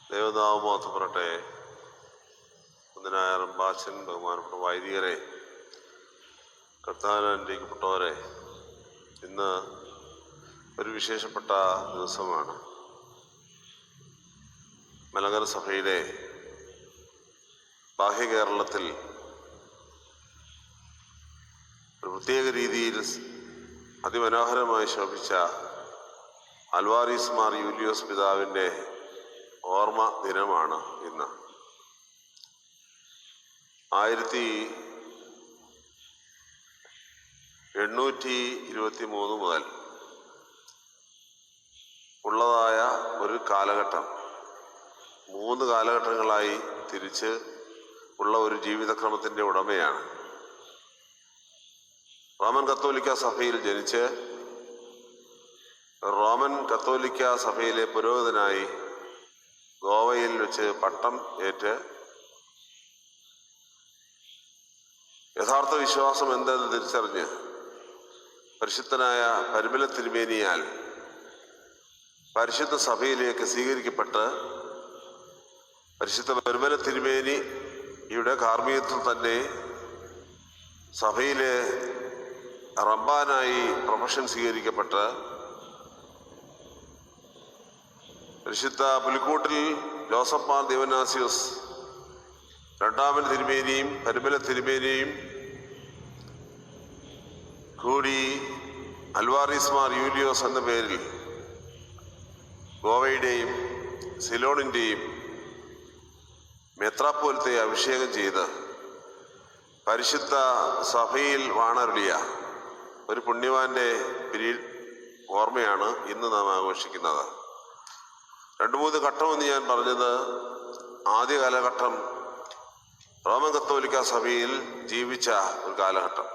ദേവനാവ് മാത്തപ്പെടട്ടെ. ഒന്നിനായ റംബാച്ചൻ, ബഹുമാനപ്പെട്ട വൈദികരെ, കർത്താവിൽ അനുഗ്രഹിക്കപ്പെട്ടവരെ, ഇന്ന് ഒരു വിശേഷപ്പെട്ട ദിവസമാണ്. മലങ്കര സഭയിലെ ബാഹ്യ കേരളത്തിൽ ഒരു പ്രത്യേക രീതിയിൽ അതിമനോഹരമായി ശോഭിച്ച അൽവാരീസ് മാർ യൂലിയോസ് പിതാവിൻ്റെ ഓർമ്മ ദിനമാണ് ഇന്ന്. 1823 മുതൽ ഉള്ളതായ ഒരു കാലഘട്ടം 3 കാലഘട്ടങ്ങളായി തിരിച്ച് ഉള്ള ഒരു ജീവിതക്രമത്തിൻ്റെ ഉടമയാണ്. റോമൻ കത്തോലിക്ക സഭയിൽ ജനിച്ച് റോമൻ കത്തോലിക്ക സഭയിലെ പുരോഹിതനായി ഗോവയിൽ വെച്ച് പട്ടം ഏറ്റ് യഥാർത്ഥ വിശ്വാസം എന്തെന്ന് തിരിച്ചറിഞ്ഞ് പരിശുദ്ധനായ പരിമല തിരുമേനിയാൽ പരിശുദ്ധ സഭയിലേക്ക് സ്വീകരിക്കപ്പെട്ട് പരിശുദ്ധ പരിമല തിരുമേനിയുടെ കാർമ്മികത്വം തന്നെ സഭയിലെ റബ്ബാനായി പ്രൊഫഷൻ സ്വീകരിക്കപ്പെട്ട് പരിശുദ്ധ പുലിക്കോട്ടിൽ ജോസഫ് മാർ ദിവനാസിയോസ് രണ്ടാമൻ തിരുമേനിയും പരിമല തിരുമേനിയും കൂടി അൽവാരീസ് മാർ യൂലിയോസ് എന്ന പേരിൽ ഗോവയുടെയും സിലോണിൻ്റെയും മെത്രാപ്പോലത്തെ അഭിഷേകം ചെയ്ത് പരിശുദ്ധ സഭയിൽ വാണരുളിയ ഒരു പുണ്യവാന്റെ ഓർമ്മയാണ് ഇന്ന് നാം ആഘോഷിക്കുന്നത്. 2-3 ഘട്ടമെന്ന് ഞാൻ പറഞ്ഞത്, ആദ്യ കാലഘട്ടം റോമൻ കത്തോലിക്ക സഭയിൽ ജീവിച്ച ഒരു കാലഘട്ടം.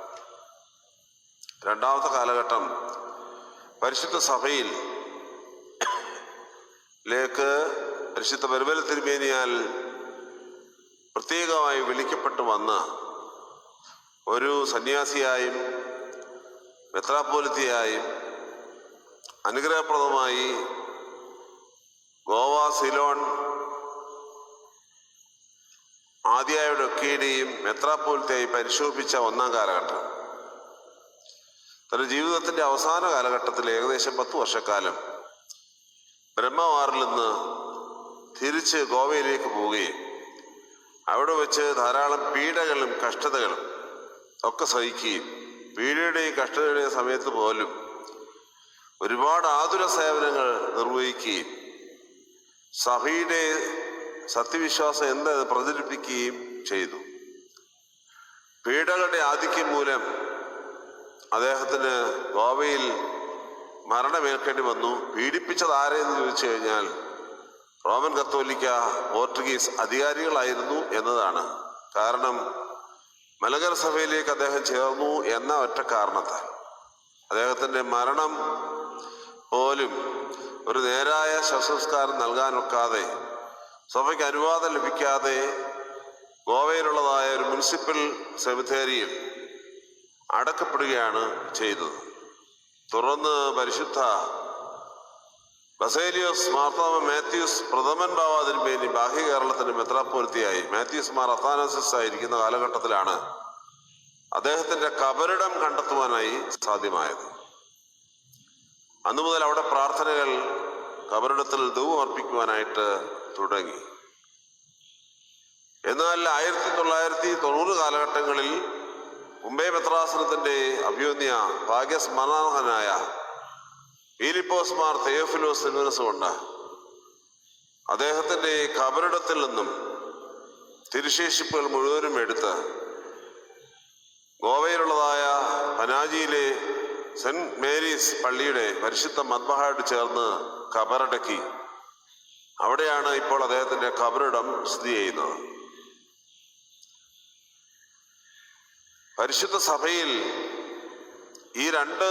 രണ്ടാമത്തെ കാലഘട്ടം പരിശുദ്ധ സഭയിൽ പരിശുദ്ധ പരിമല തിരുമേനിയാൽ പ്രത്യേകമായി വിളിക്കപ്പെട്ടു വന്ന ഒരു സന്യാസിയായും മെത്രാപ്പോലിത്തയായും അനുഗ്രഹപ്രദമായി ഗോവ, സിലോൺ ആദ്യായുടെയൊക്കെയുടെയും മെത്രാപ്പോലിത്തയായി പരിശോഭിച്ച 1-ാം കാലഘട്ടം. തന്റെ ജീവിതത്തിന്റെ അവസാന കാലഘട്ടത്തിൽ ഏകദേശം 10 വർഷക്കാലം ബ്രഹ്മവാറിൽ നിന്ന് തിരിച്ച് ഗോവയിലേക്ക് പോവുകയും അവിടെ വെച്ച് ധാരാളം പീഡകളും കഷ്ടതകളും ഒക്കെ സഹിക്കുകയും പീഡയുടെയും കഷ്ടതയുടെയും സമയത്ത് പോലും ഒരുപാട് ആതുര സേവനങ്ങൾ നിർവഹിക്കുകയും സഭയുടെ സത്യവിശ്വാസം എന്തെന്ന് പ്രചരിപ്പിക്കുകയും ചെയ്തു. പീഡകളുടെ ആധിക്യം മൂലം അദ്ദേഹത്തിന് ഗോവയിൽ മരണമേൽക്കേണ്ടി വന്നു. പീഡിപ്പിച്ചത് ആരെന്ന് ചോദിച്ചു കഴിഞ്ഞാൽ റോമൻ കത്തോലിക്ക പോർട്ടുഗീസ് അധികാരികളായിരുന്നു എന്നതാണ്. കാരണം മലങ്കര സഭയിലേക്ക് അദ്ദേഹം ചേർന്നു എന്ന ഒറ്റ കാരണത്താൽ അദ്ദേഹത്തിൻ്റെ മരണം പോലും ഒരു നേരായ ശവസംസ്കാരം നൽകാനൊക്കാതെ, സഭയ്ക്ക് അനുവാദം ലഭിക്കാതെ ഗോവയിലുള്ളതായ ഒരു മുനിസിപ്പൽ സെമിത്തേരിയിൽ അടക്കപ്പെടുകയാണ് ചെയ്തത്. തുടർന്ന് പരിശുദ്ധ ബസേലിയോസ് മാർത്തോമ മാത്യൂസ് പ്രഥമൻ ബാവ തിരുമേനി ബാഹ്യ കേരളത്തിന്റെ മെത്രാപ്പോലിത്തയായി മാത്യൂസ് മാർ അത്താനാസിസ് ആയിരിക്കുന്ന കാലഘട്ടത്തിലാണ് അദ്ദേഹത്തിന്റെ കബറിടം കണ്ടെത്തുവാനായി സാധ്യമായത്. അന്നു മുതൽ അവിടെ പ്രാർത്ഥനകൾ കബറിടത്തിൽ ധൂപം അർപ്പിക്കുവാനായിട്ട് തുടങ്ങി. എന്നാൽ 1990 കാലഘട്ടങ്ങളിൽ മുംബൈ മെത്രാസനത്തിന്റെ അഭ്യുന്നയ ഭാഗ്യസ്മരണാർഹനായ ഫിലിപ്പോസ് മാർ തെയോഫിലോസ് തിരുമനസുകൊണ്ട് അദ്ദേഹത്തിന്റെ കബറിടത്തിൽ നിന്നും തിരുശേഷിപ്പുകൾ മുഴുവനും എടുത്ത് ഗോവയിലുള്ളതായ പനാജിയിലെ സെന്റ് മേരീസ് പള്ളിയുടെ പരിശുദ്ധ മദ്ബഹയോട് ചേർന്ന് കബറടക്കി. അവിടെയാണ് ഇപ്പോൾ അദ്ദേഹത്തിന്റെ കബറിടം സ്ഥിതി ചെയ്യുന്നത്. പരിശുദ്ധ സഭയിൽ ഈ 2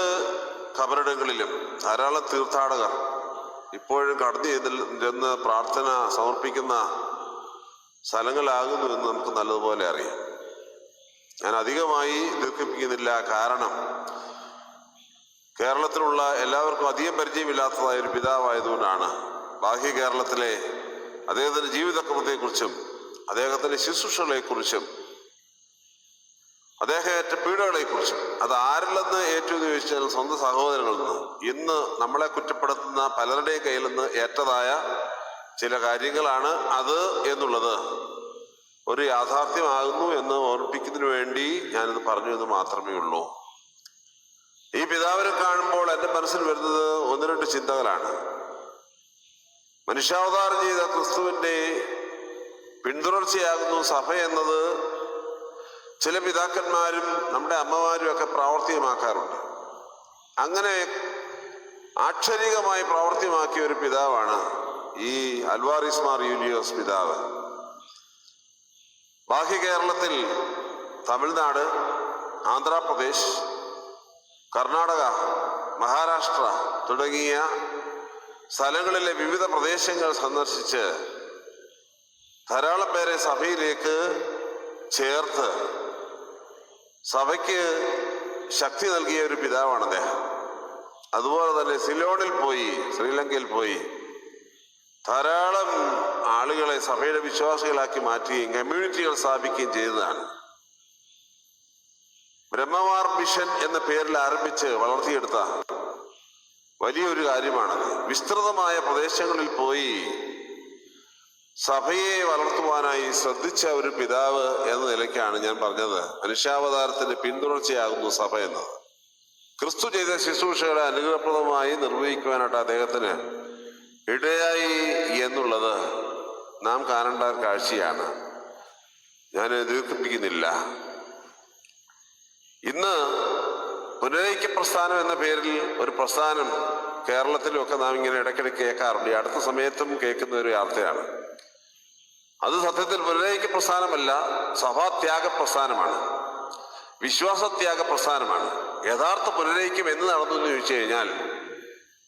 കബറിടങ്ങളിലും ധാരാളം തീർത്ഥാടകർ ഇപ്പോഴും കടന്നു ചെന്ന് പ്രാർത്ഥന സമർപ്പിക്കുന്ന സ്ഥലങ്ങളാകുന്നു എന്ന് നമുക്ക് നല്ലതുപോലെ അറിയാം. ഞാൻ അധികമായി ദീർഘിപ്പിക്കുന്നില്ല. കാരണം കേരളത്തിലുള്ള എല്ലാവർക്കും അധികം പരിചയമില്ലാത്തതായ ഒരു പിതാവായതുകൊണ്ടാണ് ബാഹ്യ കേരളത്തിലെ അദ്ദേഹത്തിന്റെ ജീവിതക്രമത്തെക്കുറിച്ചും അദ്ദേഹത്തിന്റെ ശുശ്രൂഷകളെക്കുറിച്ചും അദ്ദേഹം ഏറ്റ പീഡകളെക്കുറിച്ചും അത് ആരില്ലെന്ന് ഏറ്റവും ചോദിച്ചാൽ സ്വന്തം സഹോദരങ്ങളിൽ നിന്ന് ഇന്ന് നമ്മളെ കുറ്റപ്പെടുത്തുന്ന പലരുടെയും കയ്യിൽ നിന്ന് ഏറ്റതായ ചില കാര്യങ്ങളാണ് അത് എന്നുള്ളത് ഒരു യാഥാർത്ഥ്യമാകുന്നു എന്ന് ഓർമ്മിപ്പിക്കുന്നതിന് വേണ്ടി ഞാനിത് പറഞ്ഞു എന്ന് മാത്രമേ ഉള്ളൂ. ഈ പിതാവിനെ കാണുമ്പോൾ എൻ്റെ മനസ്സിൽ വരുന്നത് ഒന്ന് രണ്ട് ചിന്തകളാണ്. മനുഷ്യാവതാരം ചെയ്ത ക്രിസ്തുവിന്റെ പിന്തുടർച്ചയാകുന്നു സഭ എന്നത് ചില പിതാക്കന്മാരും നമ്മുടെ അമ്മമാരും ഒക്കെ പ്രാവർത്തികമാക്കാറുണ്ട്. അങ്ങനെ ആക്ഷരികമായി പ്രാവർത്തികമാക്കിയ ഒരു പിതാവാണ് ഈ അൽവാരിസ് മാർ യൂലിയോസ് പിതാവ്. ബാഹ്യ കേരളത്തിൽ തമിഴ്നാട്, ആന്ധ്രാപ്രദേശ്, കർണാടക, മഹാരാഷ്ട്ര തുടങ്ങിയ സ്ഥലങ്ങളിലെ വിവിധ പ്രദേശങ്ങൾ സന്ദർശിച്ച് ധാരാളം പേരെ സഭയിലേക്ക് ചേർത്ത് സഭയ്ക്ക് ശക്തി നൽകിയ ഒരു പിതാവാണ് അദ്ദേഹം. അതുപോലെ തന്നെ സിലോണിൽ പോയി, ശ്രീലങ്കയിൽ പോയി ധാരാളം ആളുകളെ സഭയുടെ വിശ്വാസികളാക്കി മാറ്റുകയും കമ്മ്യൂണിറ്റികൾ സ്ഥാപിക്കുകയും ചെയ്തതാണ്. ബ്രഹ്മമാർ മിഷൻ എന്ന പേരിൽ ആരംഭിച്ച് വളർത്തിയെടുത്ത വലിയൊരു കാര്യമാണത്. വിസ്തൃതമായ പ്രദേശങ്ങളിൽ പോയി സഭയെ വളർത്തുവാനായി ശ്രദ്ധിച്ച ഒരു പിതാവ് എന്ന നിലയ്ക്കാണ് ഞാൻ പറഞ്ഞത് മനുഷ്യാവതാരത്തിന്റെ പിന്തുടർച്ചയാകുന്നു സഭ എന്നത്. ക്രിസ്തു ചെയ്ത ശുശ്രൂഷകളെ അനുഗ്രഹപ്രദമായി നിർവഹിക്കുവാനായിട്ട് അദ്ദേഹത്തിന് ഇടയായി എന്നുള്ളത് നാം കാണേണ്ട കാഴ്ചയാണ്. ഞാൻ ദീർഘിപ്പിക്കുന്നില്ല. ഇന്ന് പുനരൈക്യ പ്രസ്ഥാനം എന്ന പേരിൽ ഒരു പ്രസ്ഥാനം കേരളത്തിലുമൊക്കെ നാം ഇങ്ങനെ ഇടയ്ക്കിടയ്ക്ക് കേൾക്കാറുണ്ട്. ഈ അടുത്ത സമയത്തും കേൾക്കുന്ന ഒരു വാർത്തയാണ്. അത് സത്യത്തിൽ പുനരൈക്യ പ്രസ്ഥാനമല്ല, സഭാത്യാഗ പ്രസ്ഥാനമാണ്, വിശ്വാസത്യാഗ പ്രസ്ഥാനമാണ്. യഥാർത്ഥ പുനരൈക്യം എന്ന് നടന്നു എന്ന് ചോദിച്ചു കഴിഞ്ഞാൽ,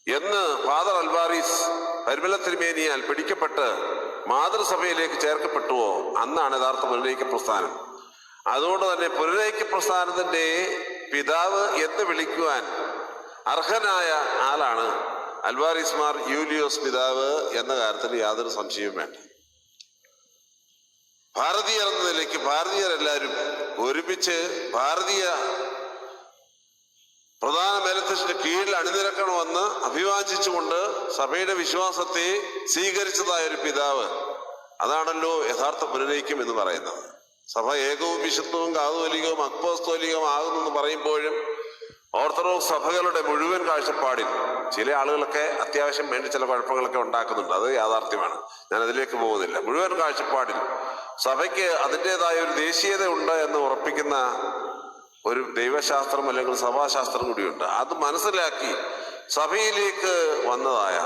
എന്ന് ഫാദർ അൽവാരിസ് പരിമല തിരുമേനിയാൽ പിടിക്കപ്പെട്ട് മാതൃസഭയിലേക്ക് ചേർക്കപ്പെട്ടുവോ അന്നാണ് യഥാർത്ഥ പുനരൈക്യ പ്രസ്ഥാനം. അതുകൊണ്ട് തന്നെ പുനരൈക്യ പ്രസ്ഥാനത്തിന്റെ പിതാവ് എന്ന് വിളിക്കുവാൻ അർഹനായ ആളാണ് അൽവാരിസ് മാർ യൂലിയോസ് പിതാവ് എന്ന കാര്യത്തിൽ യാതൊരു സംശയവും വേണ്ട. ഭാരതീയർ എന്ന നിലയ്ക്ക് ഭാരതീയരെല്ലാവരും ഒരുമിച്ച് ഭാരതീയ പ്രധാന മേലധ്യക്ഷന്റെ കീഴിൽ അണിനിരക്കണമെന്ന് അഭിവാഞ്ചിച്ചുകൊണ്ട് സഭയുടെ വിശ്വാസത്തെ സ്വീകരിച്ചതായ ഒരു പിതാവ്, അതാണല്ലോ യഥാർത്ഥ പുനരൈക്യം എന്ന് പറയുന്നത്. സഭ ഏകവും വിശുദ്ധവും കാതോലികവും അപ്പോസ്തോലികവും ആകുന്നെന്ന് പറയുമ്പോഴും ഓർത്തഡോക്സ് സഭകളുടെ മുഴുവൻ കാഴ്ചപ്പാടിൽ ചില ആളുകളൊക്കെ അത്യാവശ്യം വേണ്ടി ചില കുഴപ്പങ്ങളൊക്കെ ഉണ്ടാക്കുന്നുണ്ട്. അത് യാഥാർത്ഥ്യമാണ്, ഞാൻ അതിലേക്ക് പോകുന്നില്ല. മുഴുവൻ കാഴ്ചപ്പാടിൽ സഭയ്ക്ക് അതിൻ്റെതായ ഒരു ദേശീയത ഉണ്ട് എന്ന് ഉറപ്പിക്കുന്ന ഒരു ദൈവശാസ്ത്രം അല്ലെങ്കിൽ സഭാശാസ്ത്രം കൂടിയുണ്ട്. അത് മനസ്സിലാക്കി സഭയിലേക്ക് വന്നതായ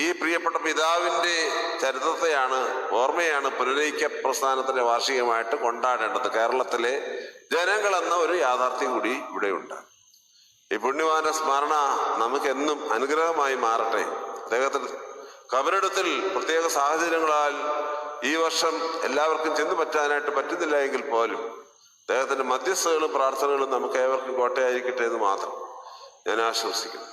ഈ പ്രിയപ്പെട്ട പിതാവിന്റെ ചരിത്രത്തെയാണ്, ഓർമ്മയാണ് പുനരൈക്യ പ്രസ്ഥാനത്തിന്റെ വാർഷികമായിട്ട് കൊണ്ടാടേണ്ടത്. കേരളത്തിലെ ജനങ്ങളെന്ന ഒരു യാഥാർത്ഥ്യം കൂടി ഇവിടെയുണ്ട്. ഈ പുണ്യവാന്റെ സ്മരണ നമുക്കെന്നും അനുഗ്രഹമായി മാറട്ടെ. അദ്ദേഹത്തിന് കബറിടത്തിൽ പ്രത്യേക സാഹചര്യങ്ങളാൽ ഈ വർഷം എല്ലാവർക്കും ചെന്നു പറ്റാനായിട്ട് പറ്റുന്നില്ല എങ്കിൽ പോലും അദ്ദേഹത്തിന്റെ മധ്യസ്ഥകളും പ്രാർത്ഥനകളും നമുക്ക് ഏവർക്കും കോട്ടയായിരിക്കട്ടെ എന്ന് മാത്രം ഞാൻ ആശംസിക്കുന്നു.